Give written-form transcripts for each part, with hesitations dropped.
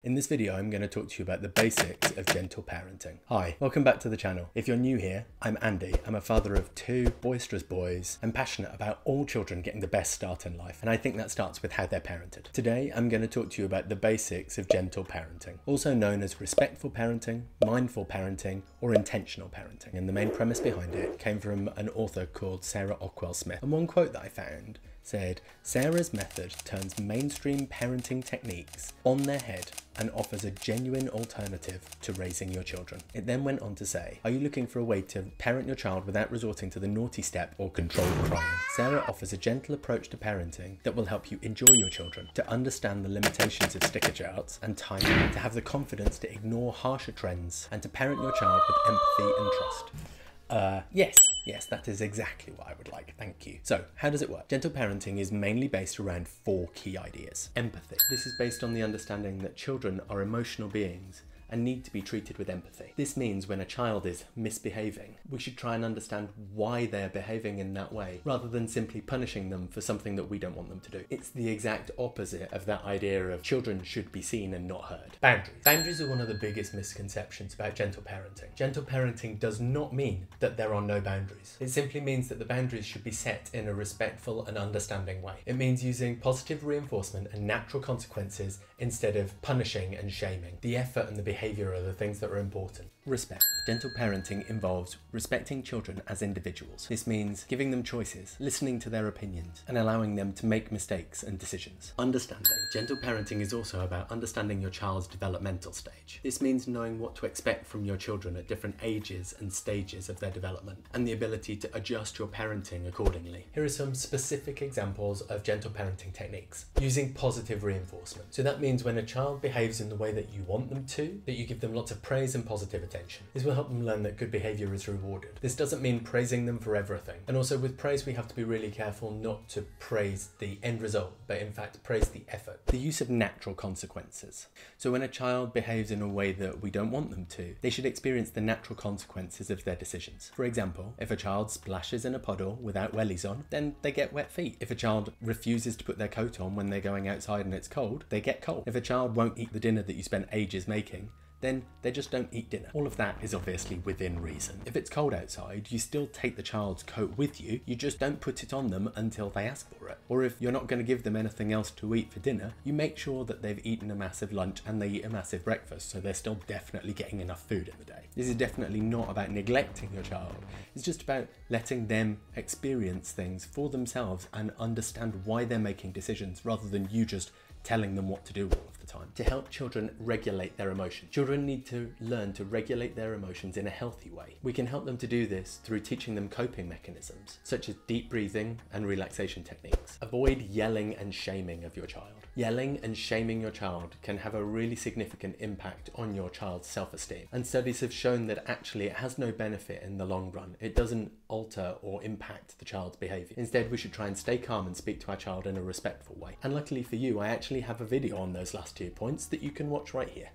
In this video, I'm going to talk to you about the basics of gentle parenting. Hi, welcome back to the channel. If you're new here, I'm Andy. I'm a father of two boisterous boys. I'm passionate about all children getting the best start in life, and I think that starts with how they're parented. Today, I'm going to talk to you about the basics of gentle parenting, also known as respectful parenting, mindful parenting, or intentional parenting. And the main premise behind it came from an author called Sarah Ockwell-Smith. And one quote that I found said, "Sarah's method turns mainstream parenting techniques on their head and offers a genuine alternative to raising your children." It then went on to say, "Are you looking for a way to parent your child without resorting to the naughty step or controlled crying? Sarah offers a gentle approach to parenting that will help you enjoy your children, to understand the limitations of sticker charts and timing, to have the confidence to ignore harsher trends, and to parent your child with empathy and trust." Yes, that is exactly what I would like, thank you. So, how does it work? Gentle parenting is mainly based around four key ideas. Empathy. This is based on the understanding that children are emotional beings and need to be treated with empathy. This means when a child is misbehaving, we should try and understand why they're behaving in that way, rather than simply punishing them for something that we don't want them to do. It's the exact opposite of that idea of children should be seen and not heard. Boundaries. Boundaries are one of the biggest misconceptions about gentle parenting. Gentle parenting does not mean that there are no boundaries. It simply means that the boundaries should be set in a respectful and understanding way. It means using positive reinforcement and natural consequences instead of punishing and shaming. The effort and the behaviour are the things that are important. Respect. Gentle parenting involves respecting children as individuals. This means giving them choices, listening to their opinions, and allowing them to make mistakes and decisions. Understanding. Gentle parenting is also about understanding your child's developmental stage. This means knowing what to expect from your children at different ages and stages of their development, and the ability to adjust your parenting accordingly. Here are some specific examples of gentle parenting techniques. Using positive reinforcement. So that means when a child behaves in the way that you want them to, that you give them lots of praise and positive attention. This will help them learn that good behaviour is rewarded. This doesn't mean praising them for everything. And also with praise, we have to be really careful not to praise the end result, but in fact praise the effort. The use of natural consequences. So when a child behaves in a way that we don't want them to, they should experience the natural consequences of their decisions. For example, if a child splashes in a puddle without wellies on, then they get wet feet. If a child refuses to put their coat on when they're going outside and it's cold, they get cold. If a child won't eat the dinner that you spent ages making, then they just don't eat dinner. All of that is obviously within reason. If it's cold outside, you still take the child's coat with you, you just don't put it on them until they ask for it. Or if you're not going to give them anything else to eat for dinner, you make sure that they've eaten a massive lunch and they eat a massive breakfast, so they're still definitely getting enough food in the day. This is definitely not about neglecting your child. It's just about letting them experience things for themselves and understand why they're making decisions, rather than you just telling them what to do all of the time. To help children regulate their emotions. Children need to learn to regulate their emotions in a healthy way. We can help them to do this through teaching them coping mechanisms, such as deep breathing and relaxation techniques. Avoid yelling and shaming of your child. Yelling and shaming your child can have a really significant impact on your child's self-esteem. And studies have shown that actually it has no benefit in the long run. It doesn't alter or impact the child's behaviour. Instead, we should try and stay calm and speak to our child in a respectful way. And luckily for you, I actually have a video on those last 2 points that you can watch right here.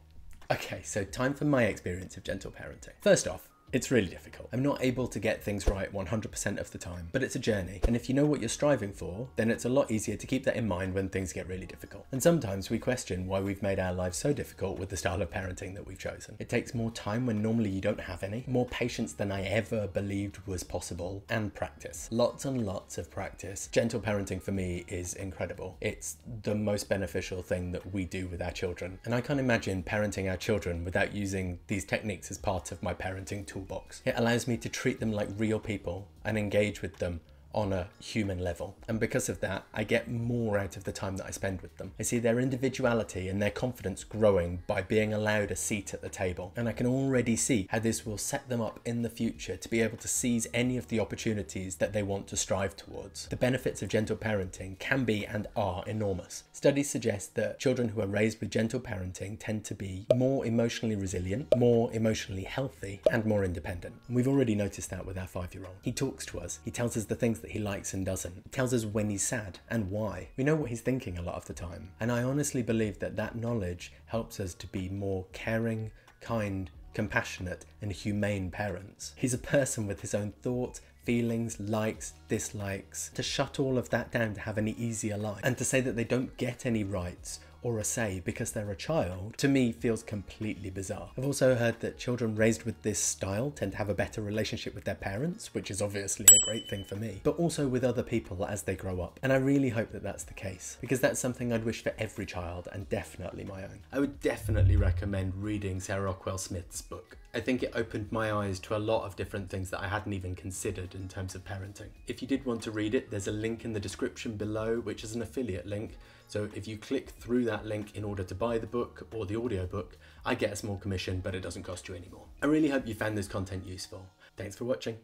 Okay, so time for my experience of gentle parenting. First off, it's really difficult. I'm not able to get things right 100% of the time, but it's a journey. And if you know what you're striving for, then it's a lot easier to keep that in mind when things get really difficult. And sometimes we question why we've made our lives so difficult with the style of parenting that we've chosen. It takes more time when normally you don't have any, more patience than I ever believed was possible, and practice. Lots and lots of practice. Gentle parenting for me is incredible. It's the most beneficial thing that we do with our children. And I can't imagine parenting our children without using these techniques as part of my parenting toolbox. It allows me to treat them like real people and engage with them on a human level. And because of that, I get more out of the time that I spend with them. I see their individuality and their confidence growing by being allowed a seat at the table. And I can already see how this will set them up in the future to be able to seize any of the opportunities that they want to strive towards. The benefits of gentle parenting can be and are enormous. Studies suggest that children who are raised with gentle parenting tend to be more emotionally resilient, more emotionally healthy, and more independent. And we've already noticed that with our 5-year-old. He talks to us. He tells us the things that he likes and doesn't. It tells us when he's sad and why. We know what he's thinking a lot of the time. And I honestly believe that that knowledge helps us to be more caring, kind, compassionate, and humane parents. He's a person with his own thoughts, feelings, likes, dislikes. To shut all of that down to have an easier life, and to say that they don't get any rights or a say because they're a child, to me feels completely bizarre. I've also heard that children raised with this style tend to have a better relationship with their parents, which is obviously a great thing for me, but also with other people as they grow up. And I really hope that that's the case, because that's something I'd wish for every child, and definitely my own. I would definitely recommend reading Sarah Rockwell Smith's book. I think it opened my eyes to a lot of different things that I hadn't even considered in terms of parenting. If you did want to read it, there's a link in the description below, which is an affiliate link. So if you click through that link in order to buy the book or the audiobook, I get a small commission, but it doesn't cost you any more. I really hope you found this content useful. Thanks for watching.